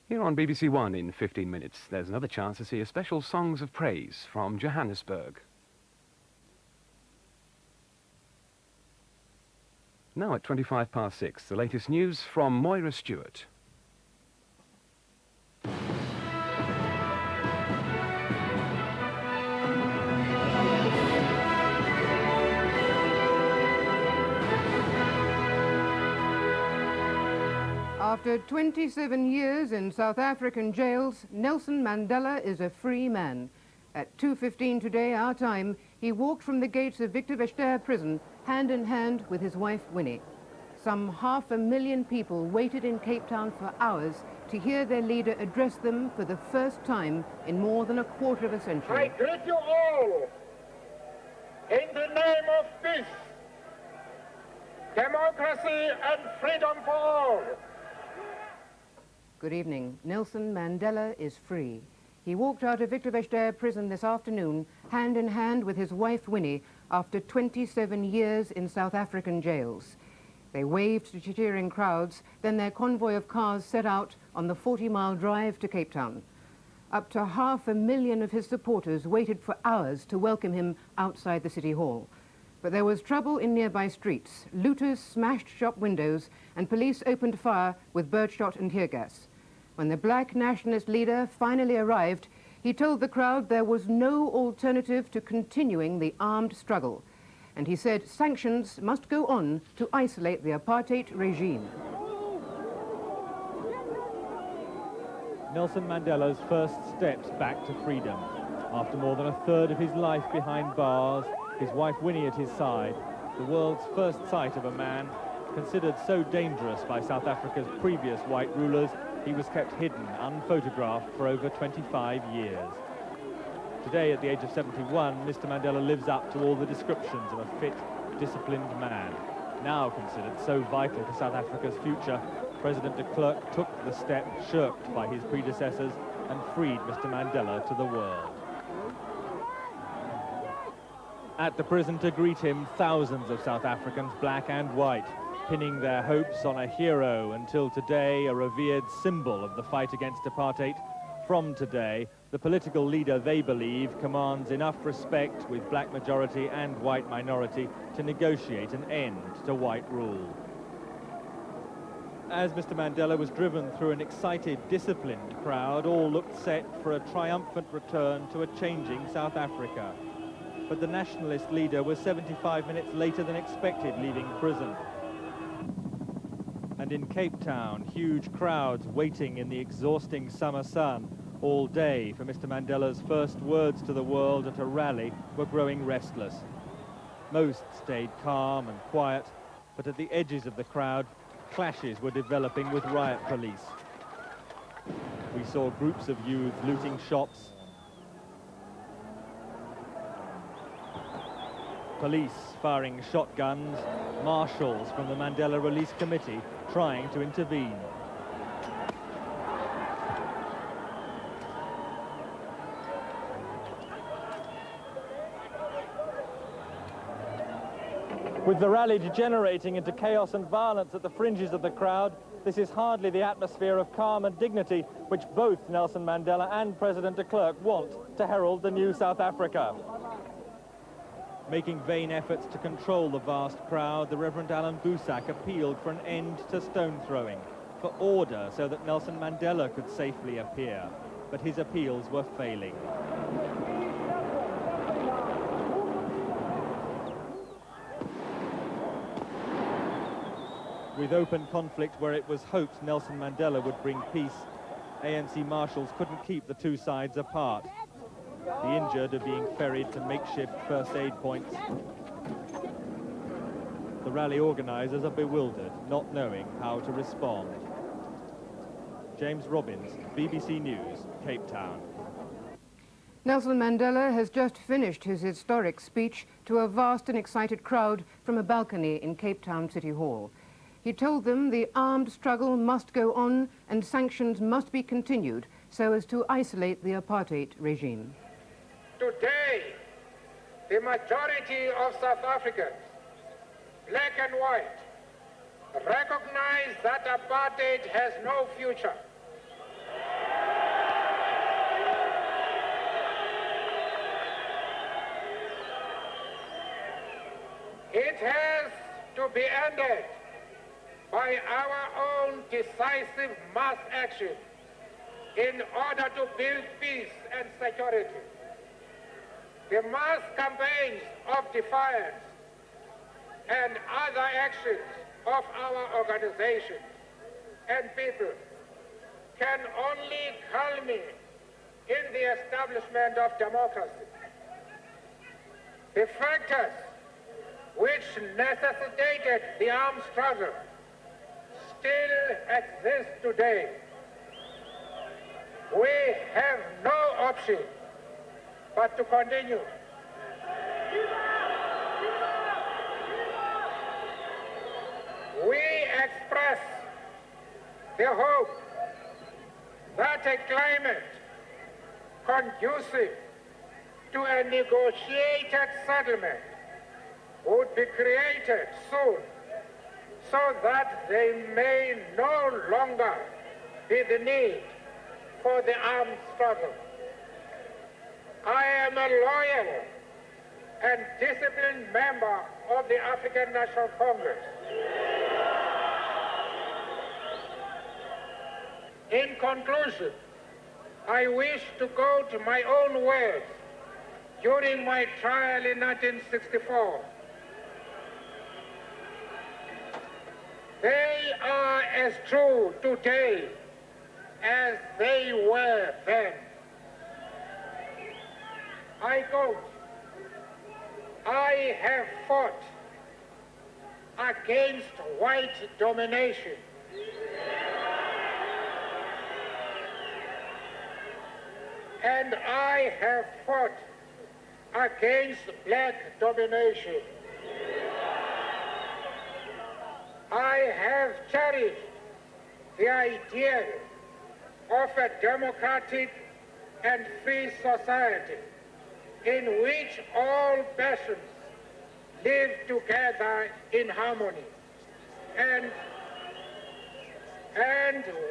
Here on BBC1 in 15 minutes, there's another chance to see a special Songs of Praise from Johannesburg. Now at 6:25, the latest news from Moira Stuart. After 27 years in South African jails, Nelson Mandela is a free man. At 2:15 today, our time, he walked from the gates of Victor Verster prison hand in hand with his wife Winnie. Some 500,000 people waited in Cape Town for hours to hear their leader address them for the first time in more than a quarter of a century. I greet you all in the name of peace, democracy and freedom for all. Good evening. Nelson Mandela is free. He walked out of Victor Verster prison this afternoon, hand in hand with his wife Winnie, after 27 years in South African jails. They waved to cheering crowds, then their convoy of cars set out on the 40-mile drive to Cape Town. Up to 500,000 of his supporters waited for hours to welcome him outside the City Hall. But there was trouble in nearby streets. Looters smashed shop windows and police opened fire with birdshot and tear gas. When the black nationalist leader finally arrived, he told the crowd there was no alternative to continuing the armed struggle. And he said sanctions must go on to isolate the apartheid regime. Nelson Mandela's first steps back to freedom. After more than a third of his life behind bars, his wife Winnie at his side, the world's first sight of a man considered so dangerous by South Africa's previous white rulers, he was kept hidden, unphotographed for over 25 years. Today, at the age of 71, Mr. Mandela lives up to all the descriptions of a fit, disciplined man. Now considered so vital to South Africa's future, President de Klerk took the step shirked by his predecessors and freed Mr. Mandela to the world. At the prison to greet him, thousands of South Africans, black and white, pinning their hopes on a hero until today, a revered symbol of the fight against apartheid. From today, the political leader they believe commands enough respect with black majority and white minority to negotiate an end to white rule. As Mr. Mandela was driven through an excited, disciplined crowd, all looked set for a triumphant return to a changing South Africa. But the nationalist leader was 75 minutes later than expected, leaving prison. And in Cape Town, huge crowds waiting in the exhausting summer sun all day for Mr. Mandela's first words to the world at a rally were growing restless. Most stayed calm and quiet, but at the edges of the crowd, clashes were developing with riot police. We saw groups of youths looting shops, police firing shotguns, marshals from the Mandela Release Committee trying to intervene. With the rally degenerating into chaos and violence at the fringes of the crowd, this is hardly the atmosphere of calm and dignity which both Nelson Mandela and President de Klerk want to herald the new South Africa. Making vain efforts to control the vast crowd, the Reverend Alan Boesak appealed for an end to stone throwing, for order so that Nelson Mandela could safely appear. But his appeals were failing. With open conflict where it was hoped Nelson Mandela would bring peace, ANC marshals couldn't keep the two sides apart. The injured are being ferried to makeshift first aid points. The rally organisers are bewildered, not knowing how to respond. James Robbins, BBC News, Cape Town. Nelson Mandela has just finished his historic speech to a vast and excited crowd from a balcony in Cape Town City Hall. He told them the armed struggle must go on and sanctions must be continued so as to isolate the apartheid regime. Today, the majority of South Africans, black and white, recognize that apartheid has no future. to be ended by our own decisive mass action in order to build peace and security. The mass campaigns of defiance and other actions of our organizations and people can only culminate in the establishment of democracy. The factors which necessitated the armed struggle still exist today. We have no option but to continue. We express the hope that a climate conducive to a negotiated settlement would be created soon, so that there may no longer be the need for the armed struggle. I am a loyal and disciplined member of the African National Congress. In conclusion, I wish to go to my own words during my trial in 1964. They are as true today as they were then. I quote, "I have fought against white domination. And I have fought against black domination. I have cherished the idea of a democratic and free society in which all persons live together in harmony and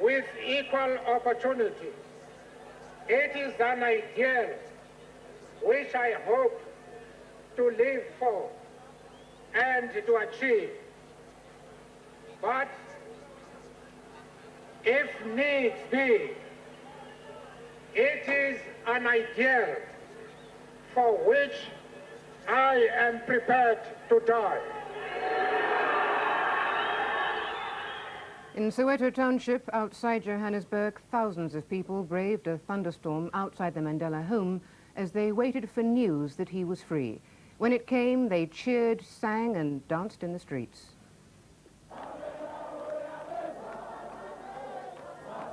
with equal opportunity. It is an ideal which I hope to live for and to achieve. But if needs be, it is an ideal for which I am prepared to die." In Soweto Township, outside Johannesburg, thousands of people braved a thunderstorm outside the Mandela home as they waited for news that he was free. When it came, they cheered, sang, and danced in the streets.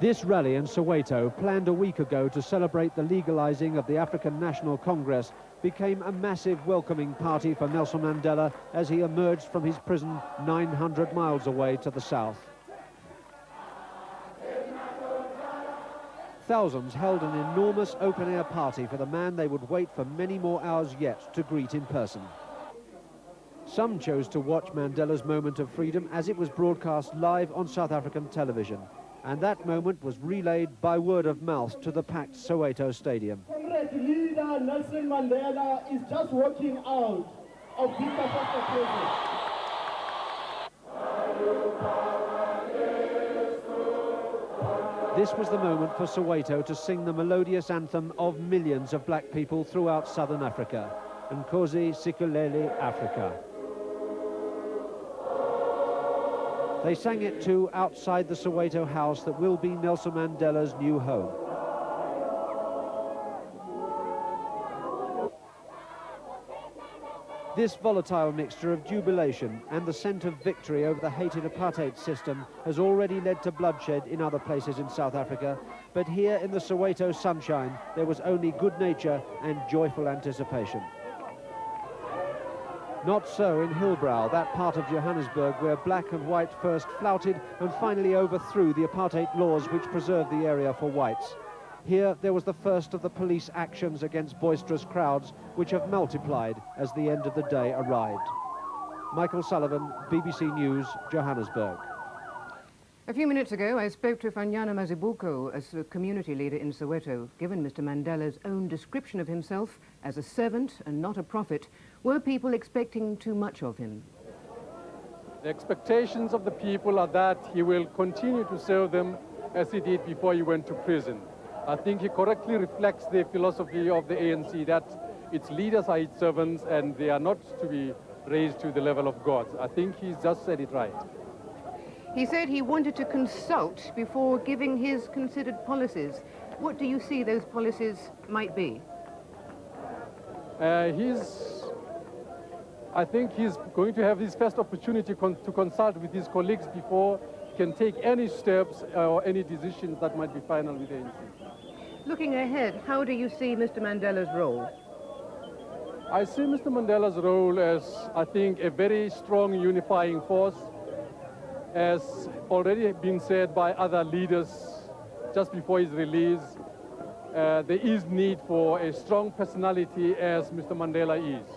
This rally in Soweto, planned a week ago to celebrate the legalizing of the African National Congress, became a massive welcoming party for Nelson Mandela as he emerged from his prison 900 miles away to the south. Thousands held an enormous open-air party for the man they would wait for many more hours yet to greet in person. Some chose to watch Mandela's moment of freedom as it was broadcast live on South African television. And that moment was relayed by word of mouth to the packed Soweto Stadium. Comrade leader Nelson Mandela is just walking out of the prison. This was the moment for Soweto to sing the melodious anthem of millions of black people throughout southern Africa, Nkosi Sikelel' Africa. They sang it too outside the Soweto house that will be Nelson Mandela's new home. This volatile mixture of jubilation and the scent of victory over the hated apartheid system has already led to bloodshed in other places in South Africa, but here in the Soweto sunshine there was only good nature and joyful anticipation. Not so in Hillbrow, that part of Johannesburg where black and white first flouted and finally overthrew the apartheid laws which preserved the area for whites. Here there was the first of the police actions against boisterous crowds which have multiplied as the end of the day arrived. Michael Sullivan, BBC News, Johannesburg. A few minutes ago, I spoke to Fanyana Mazibuko, a community leader in Soweto. Given Mr. Mandela's own description of himself as a servant and not a prophet, were people expecting too much of him? The expectations of the people are that he will continue to serve them as he did before he went to prison. I think he correctly reflects the philosophy of the ANC that its leaders are its servants and they are not to be raised to the level of gods. I think he's just said it right. He said he wanted to consult before giving his considered policies. What do you see those policies might be? I think he's going to have his first opportunity to consult with his colleagues before he can take any steps or any decisions that might be final with the ANC. Looking ahead, how do you see Mr. Mandela's role? I see Mr. Mandela's role as, I think, a very strong unifying force. As already been said by other leaders just before his release, there is need for a strong personality as Mr. Mandela is.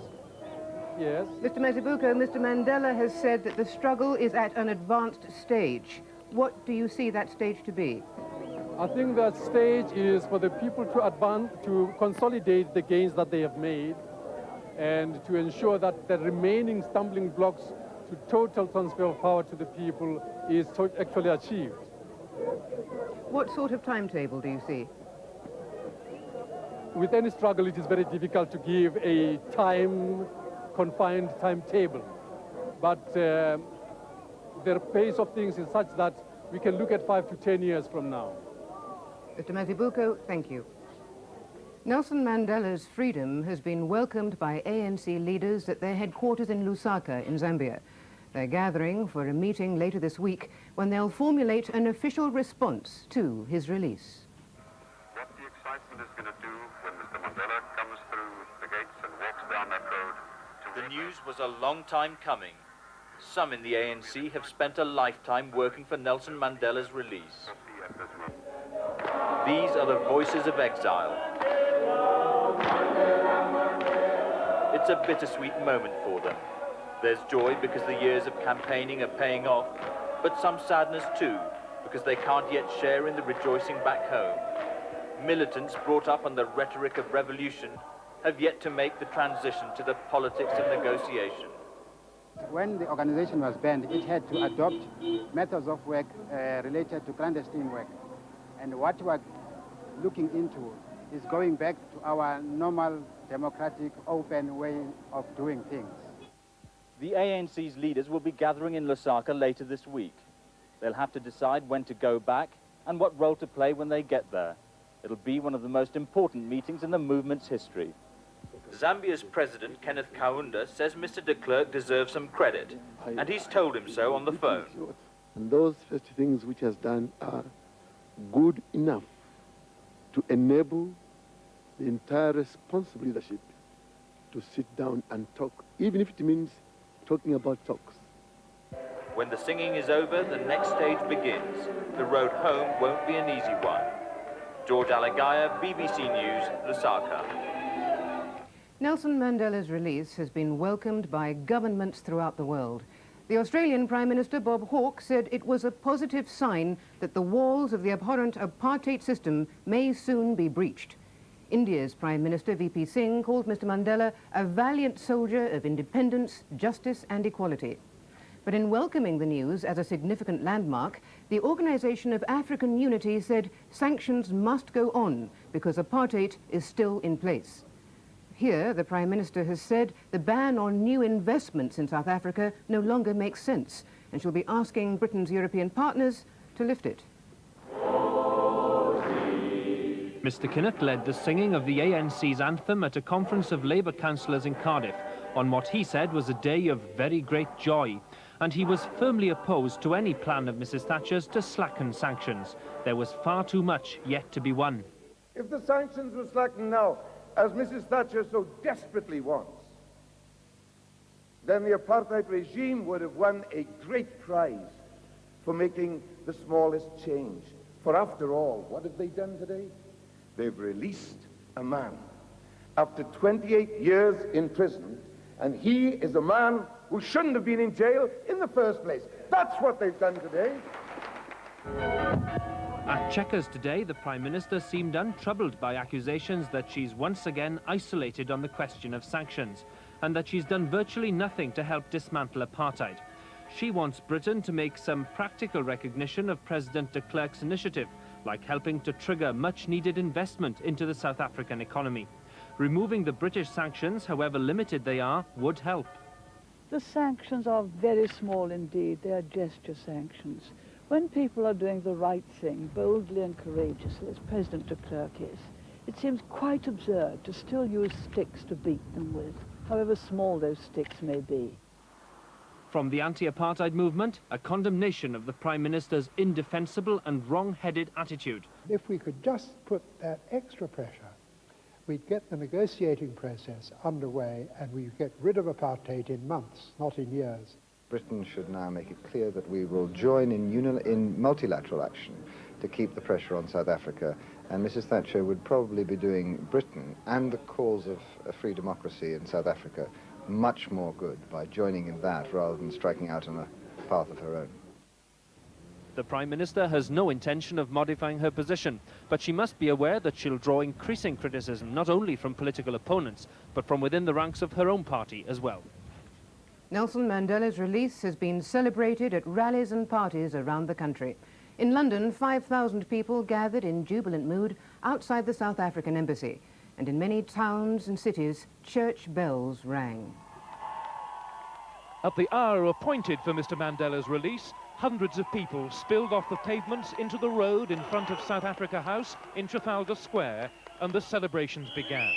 Yes? Mr. Mazibuko, Mr. Mandela has said that the struggle is at an advanced stage. What do you see that stage to be? I think that stage is for the people to advance, to consolidate the gains that they have made and to ensure that the remaining stumbling blocks to total transfer of power to the people is actually achieved. What sort of timetable do you see? With any struggle, it is very difficult to give a confined timetable. But the pace of things is such that we can look at 5 to 10 years from now. Mr. Mazibuko, thank you. Nelson Mandela's freedom has been welcomed by ANC leaders at their headquarters in Lusaka in Zambia. They're gathering for a meeting later this week when they'll formulate an official response to his release. What the excitement is going to do when Mr. Mandela comes through the gates and walks down that road. The news was a long time coming. Some in the ANC have spent a lifetime working for Nelson Mandela's release. These are the voices of exile. It's a bittersweet moment for them. There's joy because the years of campaigning are paying off, but some sadness too, because they can't yet share in the rejoicing back home. Militants brought up on the rhetoric of revolution have yet to make the transition to the politics of negotiation. When the organization was banned, it had to adopt methods of work related to clandestine work. And what we're looking into is going back to our normal, democratic, open way of doing things. The ANC's leaders will be gathering in Lusaka later this week. They'll have to decide when to go back and what role to play when they get there. It'll be one of the most important meetings in the movement's history. Zambia's president, Kenneth Kaunda, says Mr. de Klerk deserves some credit, and he's told him so on the phone. And those first things which he has done are good enough to enable the entire responsible leadership to sit down and talk, even if it means talking about talks. When the singing is over, the next stage begins. The road home won't be an easy one. George Alagaya, BBC News, Lusaka. Nelson Mandela's release has been welcomed by governments throughout the world. The Australian Prime Minister Bob Hawke said it was a positive sign that the walls of the abhorrent apartheid system may soon be breached. India's Prime Minister VP Singh called Mr. Mandela a valiant soldier of independence, justice and equality. But in welcoming the news as a significant landmark, the Organisation of African Unity said sanctions must go on because apartheid is still in place. Here, the Prime Minister has said the ban on new investments in South Africa no longer makes sense, and she'll be asking Britain's European partners to lift it. Mr. Kinnock led the singing of the ANC's anthem at a conference of Labour councillors in Cardiff on what he said was a day of very great joy, and he was firmly opposed to any plan of Mrs. Thatcher's to slacken sanctions. There was far too much yet to be won. If the sanctions were slackened now, as Mrs. Thatcher so desperately wants, then the apartheid regime would have won a great prize for making the smallest change. For after all, what have they done today? They've released a man after 28 years in prison, and he is a man who shouldn't have been in jail in the first place. That's what they've done today. At Chequers today, the Prime Minister seemed untroubled by accusations that she's once again isolated on the question of sanctions and that she's done virtually nothing to help dismantle apartheid. She wants Britain to make some practical recognition of President de Klerk's initiative, like helping to trigger much-needed investment into the South African economy. Removing the British sanctions, however limited they are, would help. The sanctions are very small indeed. They are gesture sanctions. When people are doing the right thing, boldly and courageously, as President de Klerk is, it seems quite absurd to still use sticks to beat them with, however small those sticks may be. From the anti-apartheid movement, a condemnation of the Prime Minister's indefensible and wrong-headed attitude. If we could just put that extra pressure, we'd get the negotiating process underway and we'd get rid of apartheid in months, not in years. Britain should now make it clear that we will join in multilateral action to keep the pressure on South Africa, and Mrs. Thatcher would probably be doing Britain and the cause of free democracy in South Africa much more good by joining in that rather than striking out on a path of her own. The Prime Minister has no intention of modifying her position, but she must be aware that she'll draw increasing criticism not only from political opponents, but from within the ranks of her own party as well. Nelson Mandela's release has been celebrated at rallies and parties around the country. In London, 5,000 people gathered in jubilant mood outside the South African embassy, and in many towns and cities, church bells rang. At the hour appointed for Mr. Mandela's release, hundreds of people spilled off the pavements into the road in front of South Africa House in Trafalgar Square, and the celebrations began.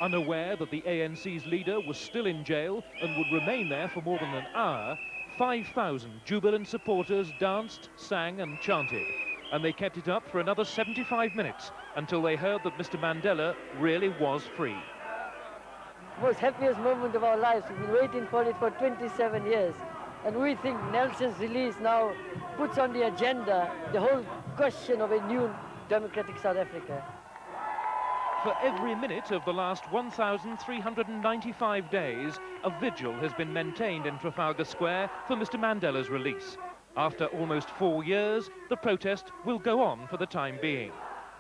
Unaware that the ANC's leader was still in jail and would remain there for more than an hour, 5,000 jubilant supporters danced, sang and chanted, and they kept it up for another 75 minutes until they heard that Mr. Mandela really was free. Most happiest moment of our lives. We've been waiting for it for 27 years, and we think Nelson's release now puts on the agenda the whole question of a new democratic South Africa. For every minute of the last 1,395 days, a vigil has been maintained in Trafalgar Square for Mr. Mandela's release. After almost 4 years, the protest will go on for the time being.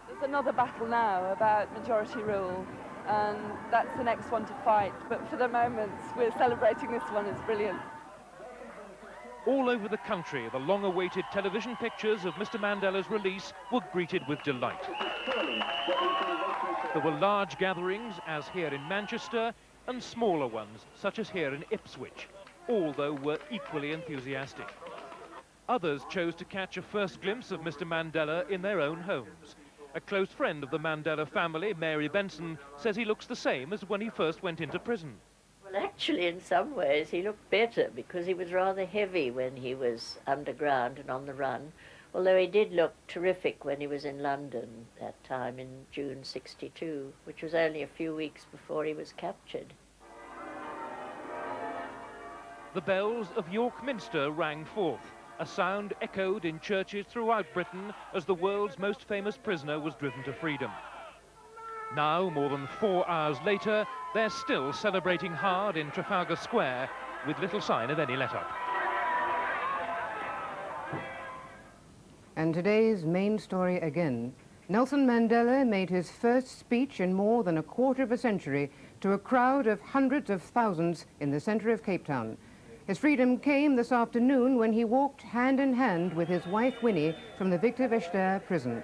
There's another battle now about majority rule, and that's the next one to fight. But for the moment, we're celebrating this one. It's brilliant. All over the country, the long-awaited television pictures of Mr. Mandela's release were greeted with delight. There were large gatherings, as here in Manchester, and smaller ones, such as here in Ipswich. All, though, were equally enthusiastic. Others chose to catch a first glimpse of Mr. Mandela in their own homes. A close friend of the Mandela family, Mary Benson, says he looks the same as when he first went into prison. Well, actually, in some ways, he looked better because he was rather heavy when he was underground and on the run, although he did look terrific when he was in London that time in June '62, which was only a few weeks before he was captured. The bells of York Minster rang forth. A sound echoed in churches throughout Britain as the world's most famous prisoner was driven to freedom. Now, more than 4 hours later, they're still celebrating hard in Trafalgar Square with little sign of any let-up. And today's main story again. Nelson Mandela made his first speech in more than a quarter of a century to a crowd of hundreds of thousands in the centre of Cape Town. His freedom came this afternoon when he walked hand in hand with his wife Winnie from the Victor Verster prison.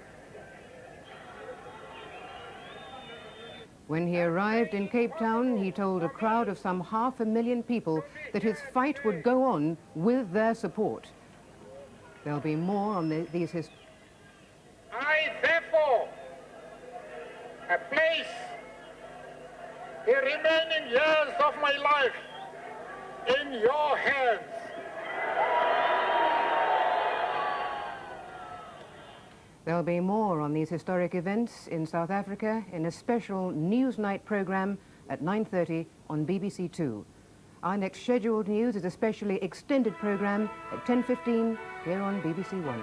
When he arrived in Cape Town, he told a crowd of some 500,000 people that his fight would go on with their support. There'll be more on these I therefore place the remaining years of my life in your hands. There'll be more on these historic events in South Africa in a special Newsnight programme at 9:30 on BBC2. Our next scheduled news is a specially extended programme at 10:15 here on BBC1.